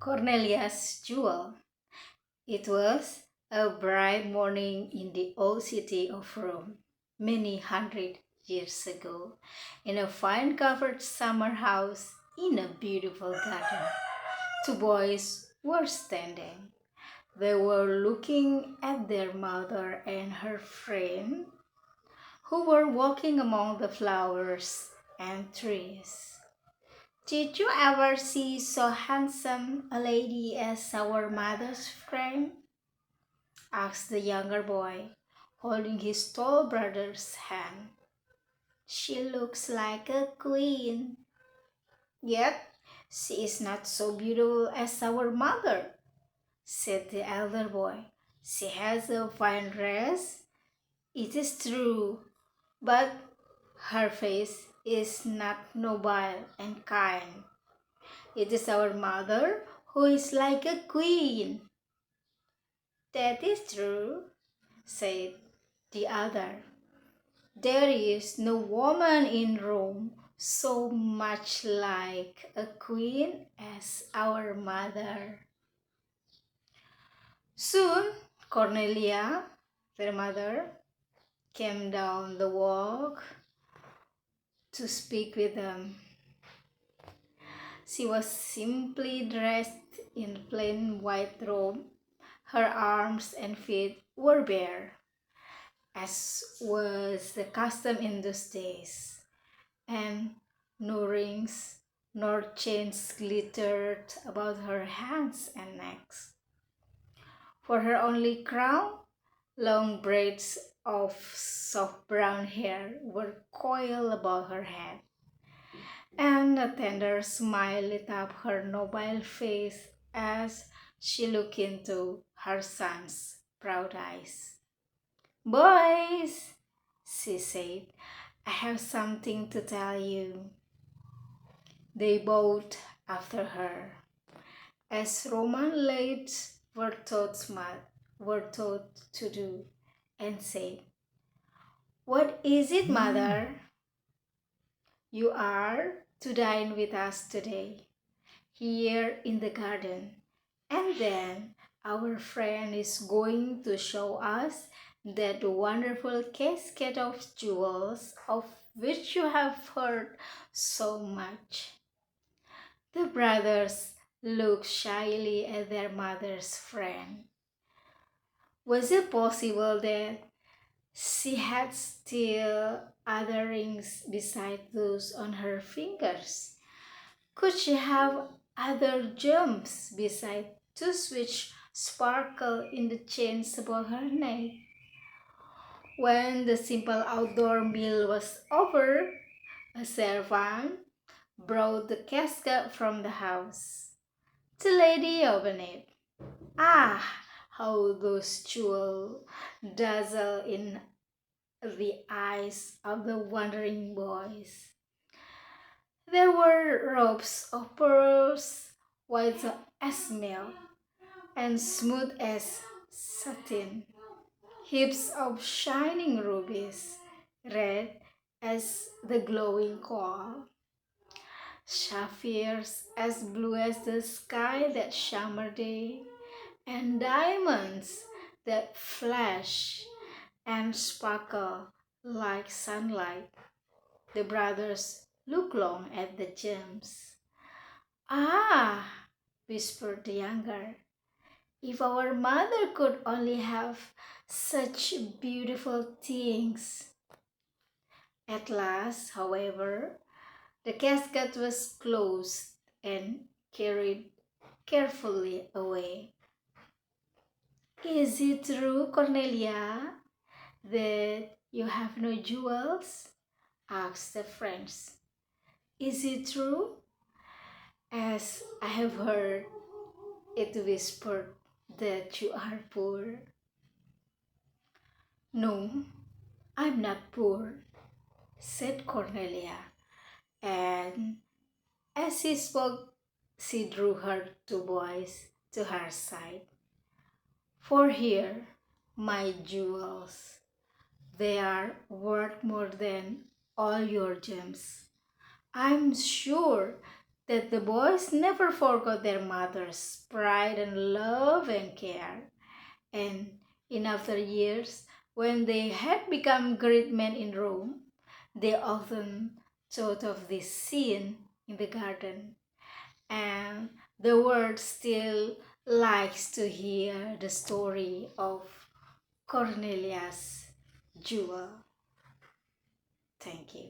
Cornelia's jewel. It was a bright morning in the old city of Rome, many hundred years ago, in a fine covered summer house in a beautiful garden. Two boys were standing. They were looking at their mother and her friend, who were walking among the flowers and trees. Did you ever see so handsome a lady as our mother's friend? Asked the younger boy, holding his tall brother's hand. She looks like a queen. Yet, she is not so beautiful as our mother, said the elder boy. She has a fine dress, it is true, but her face is not noble and kind. It is our mother who is like a queen. That is true, said the other. There is no woman in Rome so much like a queen as our mother. Soon, Cornelia, their mother, came down the walk to speak with them. She was simply dressed in plain white robe. Her arms and feet were bare, as was the custom in those days, and no rings nor chains glittered about her hands and necks. For her only crown, long braids of soft brown hair were coiled about her head, and a tender smile lit up her noble face as she looked into her son's proud eyes. Boys, she said, I have something to tell you. They bowed after her, as Roman ladies were taught to do, and said, What is it, mother? You are to dine with us today, here in the garden, and then our friend is going to show us that wonderful casket of jewels of which you have heard so much. The brothers looked shyly at their mother's friend. Was it possible that she had still other rings beside those on her fingers? Could she have other gems beside those which sparkle in the chains about her neck? When the simple outdoor meal was over, a servant brought the casket from the house. The lady opened it. Ah, how those jewels dazzle in the eyes of the wondering boys. There were ropes of pearls, white as milk, and smooth as satin, heaps of shining rubies, red as the glowing coal, sapphires as blue as the sky that summer day, and diamonds that flash and sparkle like sunlight. The brothers looked long at the gems. Ah, whispered the younger, if our mother could only have such beautiful things. At last, however, the casket was closed and carried carefully away. Is it true, Cornelia, that you have no jewels? Asked the friends. Is it true? As I have heard it whispered that you are poor. No, I'm not poor, said Cornelia, and as she spoke, she drew her two boys to her side. For here, my jewels, they are worth more than all your gems. I'm sure that the boys never forgot their mother's pride and love and care. And in after years, when they had become great men in Rome, they often thought of this scene in the garden. And the world still likes to hear the story of Cornelia's jewel. Thank you.